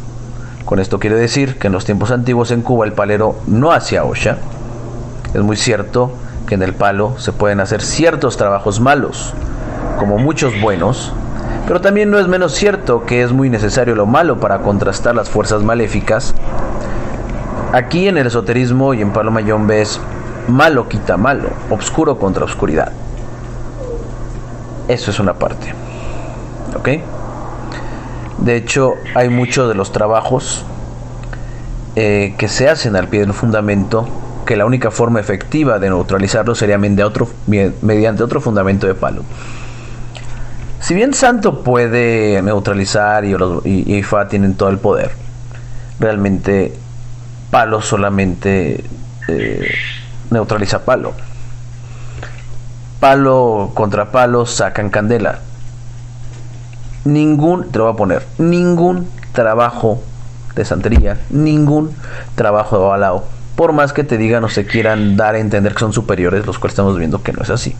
Con esto quiere decir que en los tiempos antiguos en Cuba el palero no hacía osha. Es muy cierto que en el palo se pueden hacer ciertos trabajos malos, como muchos buenos, pero también no es menos cierto que es muy necesario lo malo para contrastar las fuerzas maléficas. Aquí en el esoterismo y en Palo Mayombe es malo quita malo, obscuro contra obscuridad. Eso es una parte, ¿ok? De hecho, hay muchos de los trabajos que se hacen al pie del fundamento, que la única forma efectiva de neutralizarlo sería mediante otro fundamento de palo. Si bien Santo puede neutralizar y Ifá tienen todo el poder, realmente Palo solamente neutraliza palo. Palo contra palo sacan candela. Te lo voy a poner, ningún trabajo de santería, ningún trabajo de babalao, por más que te digan o se quieran dar a entender que son superiores, los cuales estamos viendo que no es así.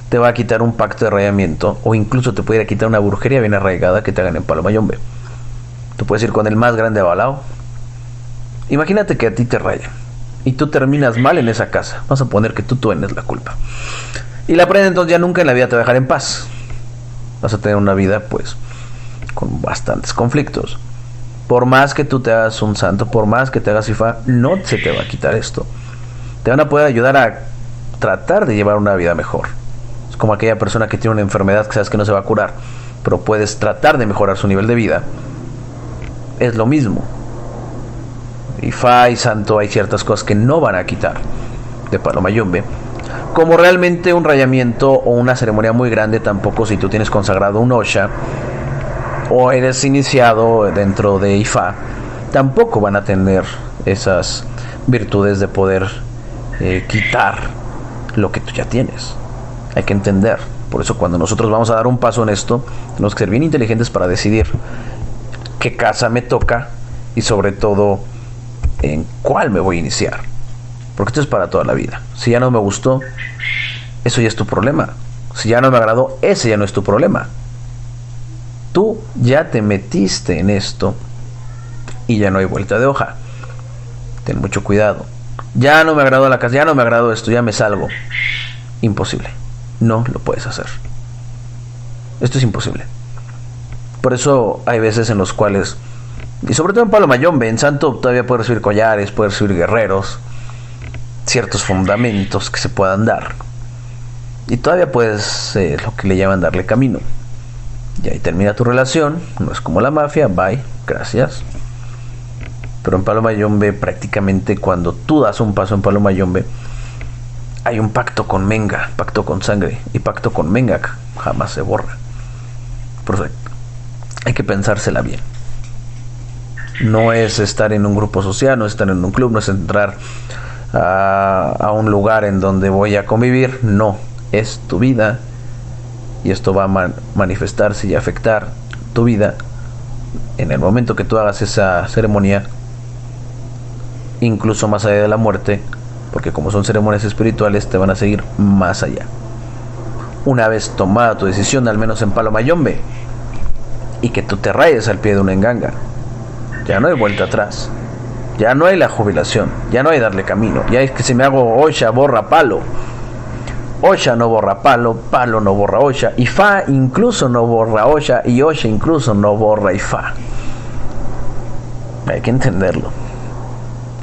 Te va a quitar un pacto de rayamiento, o incluso te pudiera quitar una brujería bien arraigada que te hagan en Palo Mayombe. Tú puedes ir con el más grande babalao. Imagínate que a ti te rayan y tú terminas mal en esa casa. Vamos a poner que tú tienes la culpa. Y la prenda entonces ya nunca en la vida te va a dejar en paz. Vas a tener una vida pues con bastantes conflictos. Por más que tú te hagas un santo, por más que te hagas Ifá, no se te va a quitar esto. Te van a poder ayudar a tratar de llevar una vida mejor. Es como aquella persona que tiene una enfermedad que sabes que no se va a curar, pero puedes tratar de mejorar su nivel de vida. Es lo mismo. Ifá y santo, hay ciertas cosas que no van a quitar de Palo Mayombe, como realmente un rayamiento o una ceremonia muy grande. Tampoco si tú tienes consagrado un Osha o eres iniciado dentro de Ifá, tampoco van a tener esas virtudes de poder quitar lo que tú ya tienes. Hay que entender. Por eso cuando nosotros vamos a dar un paso en esto, tenemos que ser bien inteligentes para decidir qué casa me toca y sobre todo en cuál me voy a iniciar, porque esto es para toda la vida. Si ya no me gustó, eso ya es tu problema. Si ya no me agradó, ese ya no es tu problema. Tú ya te metiste en esto y ya no hay vuelta de hoja. Ten mucho cuidado. Ya no me agradó la casa, ya no me agradó esto, ya me salgo. Imposible. No lo puedes hacer. Esto es imposible. Por eso hay veces en los cuales, y sobre todo en Palo Mayombe, en santo todavía puedes recibir collares, puedes recibir guerreros, ciertos fundamentos que se puedan dar. Y todavía puedes, lo que le llaman darle camino. Y ahí termina tu relación. No es como la mafia, bye, gracias. Pero en Palo Mayombe, prácticamente cuando tú das un paso en Palo Mayombe, hay un pacto con Menga, pacto con sangre. Y pacto con Menga jamás se borra. Por eso hay que pensársela bien. No es estar en un grupo social, no es estar en un club, no es entrar a un lugar en donde voy a convivir. No, es tu vida. Y esto va a manifestarse y afectar tu vida en el momento que tú hagas esa ceremonia, incluso más allá de la muerte, porque como son ceremonias espirituales te van a seguir más allá. Una vez tomada tu decisión, al menos en Palo Mayombe, y que tú te rayes al pie de una enganga, ya no hay vuelta atrás. Ya no hay la jubilación, ya no hay darle camino. Ya es que si me hago Osha, borra palo. Osha no borra palo, palo no borra Osha, Ifá incluso no borra Osha, y Osha incluso no borra Ifá. Hay que entenderlo.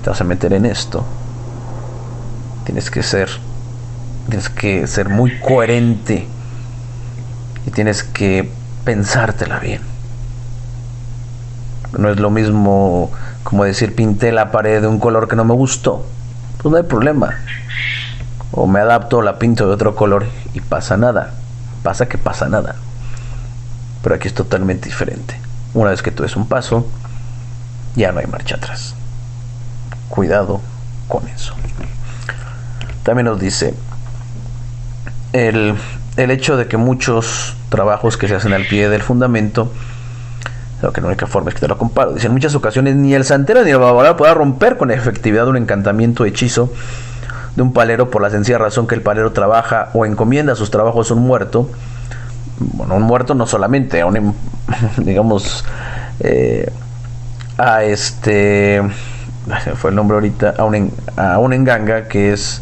Te vas a meter en esto. Tienes que ser muy coherente y tienes que pensártela bien. No es lo mismo como decir pinté la pared de un color que no me gustó. Pues no hay problema. O me adapto, la pinto de otro color y pasa nada. Pasa que pasa nada. Pero aquí es totalmente diferente. Una vez que tú des un paso, ya no hay marcha atrás. Cuidado con eso. También nos dice el hecho de que muchos trabajos que se hacen al pie del fundamento, lo que la única forma es que te lo comparo. Dice, en muchas ocasiones ni el santero ni el babalao podrá romper con efectividad un encantamiento o hechizo de un palero, por la sencilla razón que el palero trabaja o encomienda sus trabajos a un muerto. Bueno, un muerto no solamente, a un, digamos, fue el nombre ahorita, a un enganga que es,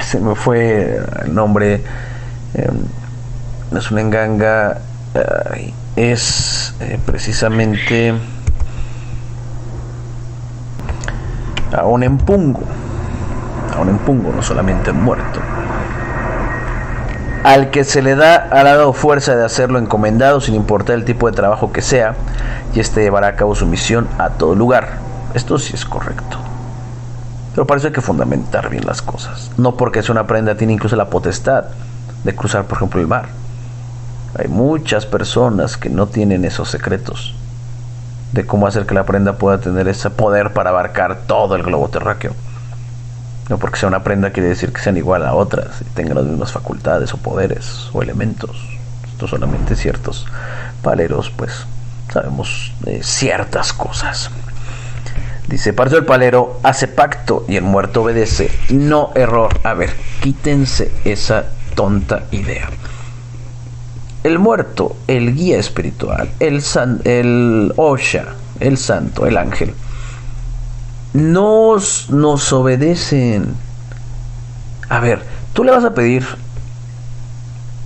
se me fue el nombre, no es un enganga, es precisamente a un empungo, no solamente muerto, al que se le ha dado fuerza de hacerlo encomendado sin importar el tipo de trabajo que sea, y este llevará a cabo su misión a todo lugar. Esto sí es correcto, pero para eso hay que fundamentar bien las cosas. No porque sea una prenda tiene incluso la potestad de cruzar, por ejemplo, el mar. Hay muchas personas que no tienen esos secretos de cómo hacer que la prenda pueda tener ese poder para abarcar todo el globo terráqueo. No porque sea una prenda quiere decir que sean igual a otras y tengan las mismas facultades o poderes o elementos. no solamente ciertos paleros, pues sabemos ciertas cosas. Dice, parte el palero hace pacto y el muerto obedece. No error. A ver, quítense esa tonta idea. El muerto, el guía espiritual, el Osha, el santo, el ángel, nos obedecen. A ver, tú le vas a pedir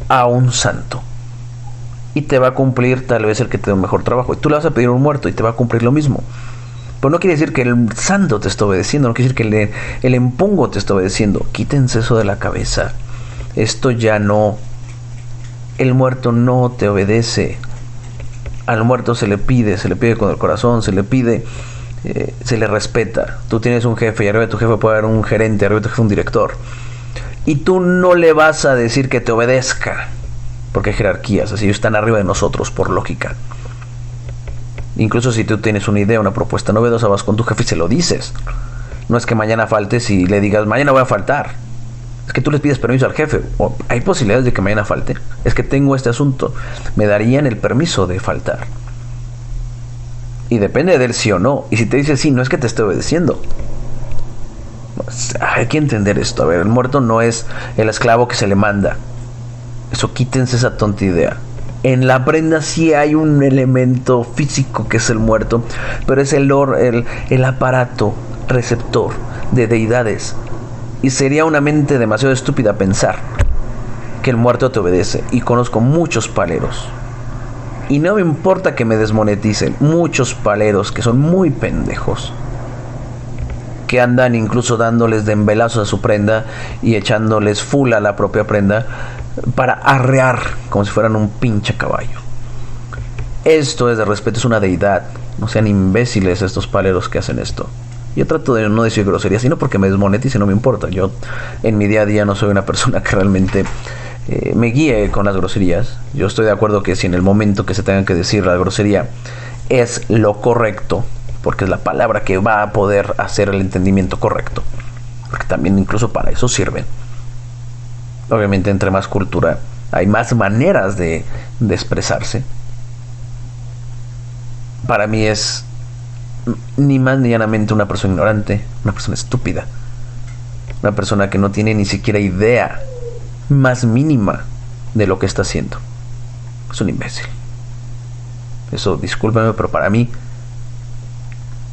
a un santo y te va a cumplir tal vez el que te dé un mejor trabajo. Y tú le vas a pedir a un muerto y te va a cumplir lo mismo. Pero no quiere decir que el santo te está obedeciendo, no quiere decir que el empungo te está obedeciendo. Quítense eso de la cabeza. Esto ya no. El muerto no te obedece. Al muerto se le pide con el corazón, se le pide, se le respeta. Tú tienes un jefe y arriba de tu jefe puede haber un gerente, arriba de tu jefe un director. Y tú no le vas a decir que te obedezca, porque hay jerarquías, así ellos están arriba de nosotros por lógica. Incluso si tú tienes una idea, una propuesta novedosa, vas con tu jefe y se lo dices. No es que mañana faltes y le digas, mañana voy a faltar. Es que tú les pides permiso al jefe. O hay posibilidades de que mañana falte. Es que tengo este asunto. Me darían el permiso de faltar. Y depende de él sí o no. Y si te dice sí, no es que te esté obedeciendo. Hay que entender esto. A ver, el muerto no es el esclavo que se le manda. Eso, quítense esa tonta idea. En la prenda sí hay un elemento físico que es el muerto, pero es el aparato receptor de deidades. Y sería una mente demasiado estúpida pensar que el muerto te obedece. Y conozco muchos paleros, y no me importa que me desmoneticen, muchos paleros que son muy pendejos, que andan incluso dándoles de embelazos a su prenda y echándoles full a la propia prenda para arrear como si fueran un pinche caballo. Esto es de respeto, es una deidad. No sean imbéciles estos paleros que hacen esto. Yo trato de no decir groserías, sino porque me desmonetice, no me importa. Yo en mi día a día no soy una persona que realmente me guíe con las groserías. Yo estoy de acuerdo que si en el momento que se tengan que decir la grosería es lo correcto, porque es la palabra que va a poder hacer el entendimiento correcto, porque también incluso para eso sirven. Obviamente entre más cultura hay más maneras de expresarse. Para mí es ni más ni llanamente una persona ignorante, una persona estúpida, una persona que no tiene ni siquiera idea más mínima de lo que está haciendo. Es un imbécil. Eso, discúlpeme, pero para mí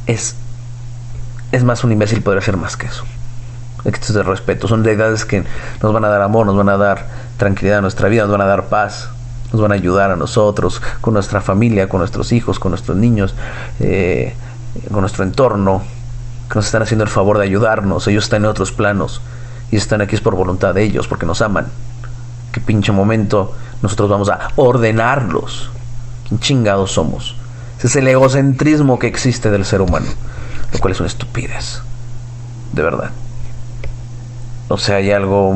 es más un imbécil, podría ser más que eso. Esto es de respeto, son deidades que nos van a dar amor, nos van a dar tranquilidad a nuestra vida, nos van a dar paz, nos van a ayudar a nosotros, con nuestra familia, con nuestros hijos, con nuestros niños, con nuestro entorno, que nos están haciendo el favor de ayudarnos. Ellos están en otros planos y están aquí es por voluntad de ellos, porque nos aman. Qué pinche momento nosotros vamos a ordenarlos. ¿Quién chingados somos? Ese es el egocentrismo que existe del ser humano, lo cual es una estupidez, de verdad. O sea, hay algo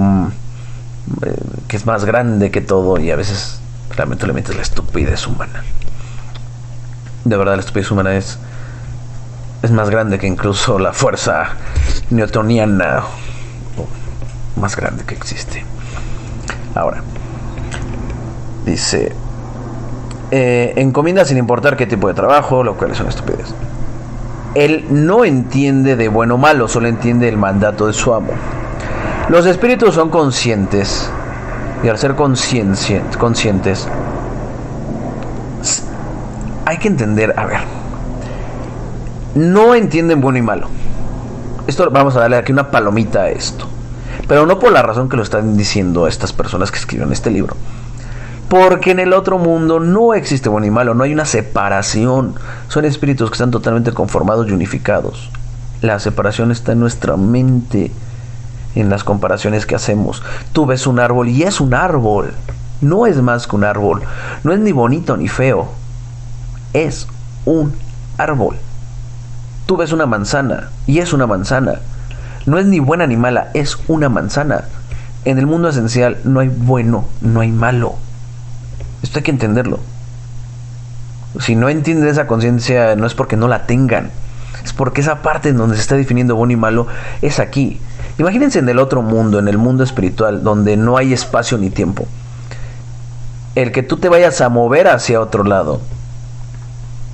que es más grande que todo, y a veces lamentablemente es la estupidez humana. De verdad, la estupidez humana es más grande que incluso la fuerza newtoniana, más grande que existe. Ahora, dice, encomienda sin importar qué tipo de trabajo, lo cual es una estupidez. Él no entiende de bueno o malo, solo entiende el mandato de su amo. Los espíritus son conscientes, y al ser conscientes, hay que entender, a ver, no entienden bueno y malo. Esto vamos a darle aquí una palomita a esto, pero no por la razón que lo están diciendo estas personas que escribieron este libro, porque en el otro mundo no existe bueno y malo, no hay una separación. Son espíritus que están totalmente conformados y unificados. La separación está en nuestra mente, en las comparaciones que hacemos. Tú ves un árbol y es un árbol, no es más que un árbol, no es ni bonito ni feo, es un árbol. Tú ves una manzana y es una manzana, no es ni buena ni mala, es una manzana. En el mundo esencial no hay bueno, no hay malo. Esto hay que entenderlo. Si no entienden esa conciencia, no es porque no la tengan, es porque esa parte en donde se está definiendo bueno y malo es aquí. Imagínense en el otro mundo, en el mundo espiritual, donde no hay espacio ni tiempo. el que tú te vayas a mover hacia otro lado,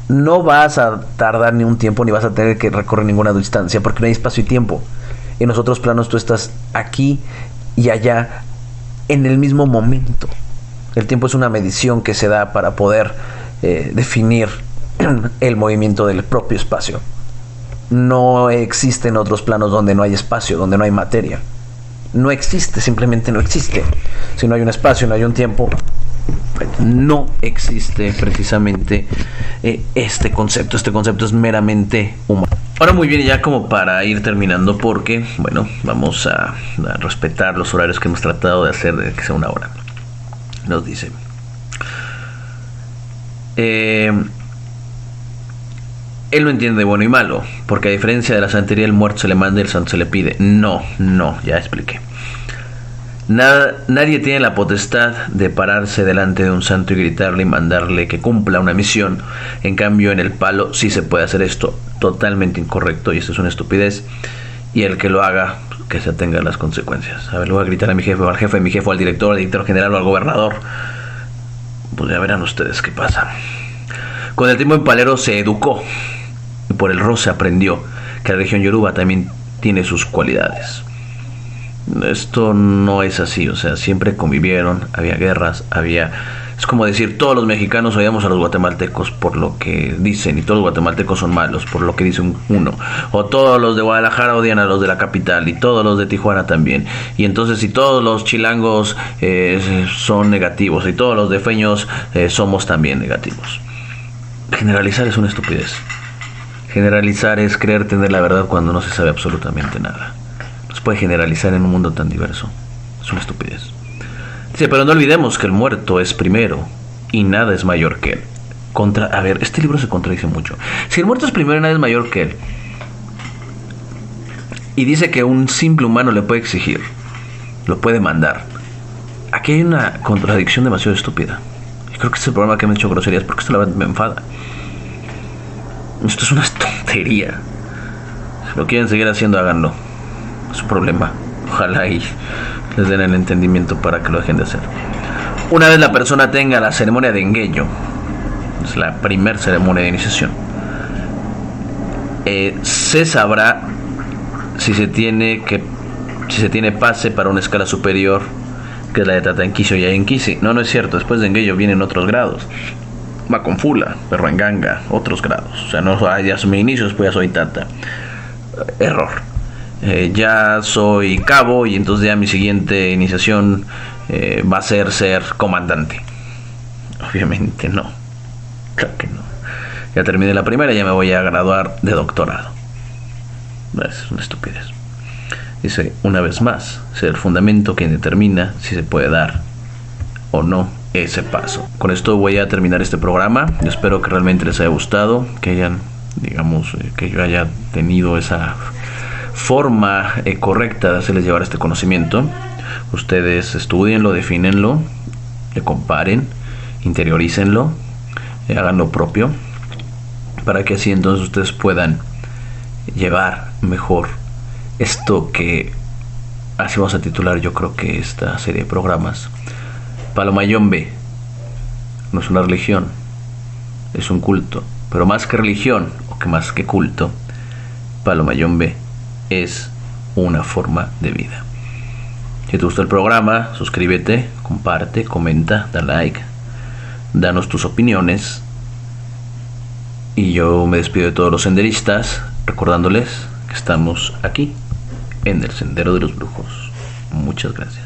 no vas a tardar ni un tiempo ni vas a tener que recorrer ninguna distancia, porque no hay espacio y tiempo. En los otros planos tú estás aquí y allá en el mismo momento. El tiempo es una medición que se da para poder definir el movimiento del propio espacio. No existen otros planos donde no hay espacio, donde no hay materia. No existe, simplemente no existe. Si no hay un espacio, no hay un tiempo, no existe precisamente este concepto. Este concepto es meramente humano. Ahora muy bien, ya como para ir terminando, porque bueno, vamos a respetar los horarios que hemos tratado de hacer de que sea una hora. Nos dice él no entiende de bueno y malo, porque a diferencia de la santería, el muerto se le manda y el santo se le pide. No, ya expliqué. Nadie tiene la potestad de pararse delante de un santo y gritarle y mandarle que cumpla una misión. En cambio, en el palo sí se puede hacer esto. Totalmente incorrecto, y esto es una estupidez. Y el que lo haga, que se atenga a las consecuencias. A ver, le voy a gritar a mi jefe, o al jefe de mi jefe, o al director, al director general, o al gobernador. Pues ya verán ustedes qué pasa. Con el tiempo en Palero se educó, y por el roce aprendió que la región Yoruba también tiene sus cualidades. Esto no es así, o sea, siempre convivieron, había guerras, es como decir, todos los mexicanos odiamos a los guatemaltecos por lo que dicen, y todos los guatemaltecos son malos por lo que dice uno, o todos los de Guadalajara odian a los de la capital, y todos los de Tijuana también, y entonces si todos los chilangos son negativos, y todos los defeños somos también negativos. Generalizar es una estupidez. Generalizar es creer tener la verdad cuando no se sabe absolutamente nada. No se puede generalizar en un mundo tan diverso. Es una estupidez. Dice, pero no olvidemos que el muerto es primero y nada es mayor que él. A ver, este libro se contradice mucho. Si el muerto es primero y nada es mayor que él, y dice que un simple humano le puede exigir, lo puede mandar, aquí hay una contradicción demasiado estúpida. Y creo que este es el problema que me he hecho groserías, porque esto la verdad me enfada. Esto es una tontería. Si lo quieren seguir haciendo, háganlo. Es su problema. Ojalá y les den el entendimiento para que lo dejen de hacer. Una vez la persona tenga la ceremonia de enguello, es la primer ceremonia de iniciación, se sabrá si se tiene pase para una escala superior, que es la de Tatanquisio y Ayenquisi. No es cierto. Después de enguello vienen otros grados. Va con fula, perroenganga, otros grados. O sea, no ya son mis inicios, pues ya soy tata. Error. Ya soy cabo, y entonces ya mi siguiente iniciación va a ser comandante. Obviamente no. Claro que no. Ya terminé la primera, ya me voy a graduar de doctorado. Es una estupidez. Dice, una vez más, es el fundamento quien determina si se puede dar o no ese paso. Con esto voy a terminar este programa. Yo espero que realmente les haya gustado, que hayan, que yo haya tenido esa forma correcta de hacerles llevar este conocimiento. Ustedes estudienlo, defínenlo, le comparen, interiorícenlo, hagan lo propio, para que así entonces ustedes puedan llevar mejor esto que así vamos a titular, yo creo que esta serie de programas. Palomayombe no es una religión, es un culto, pero más que religión o que más que culto, Palomayombe es una forma de vida. Si te gustó el programa, suscríbete, comparte, comenta, da like, danos tus opiniones, y yo me despido de todos los senderistas recordándoles que estamos aquí en el Sendero de los Brujos. Muchas gracias.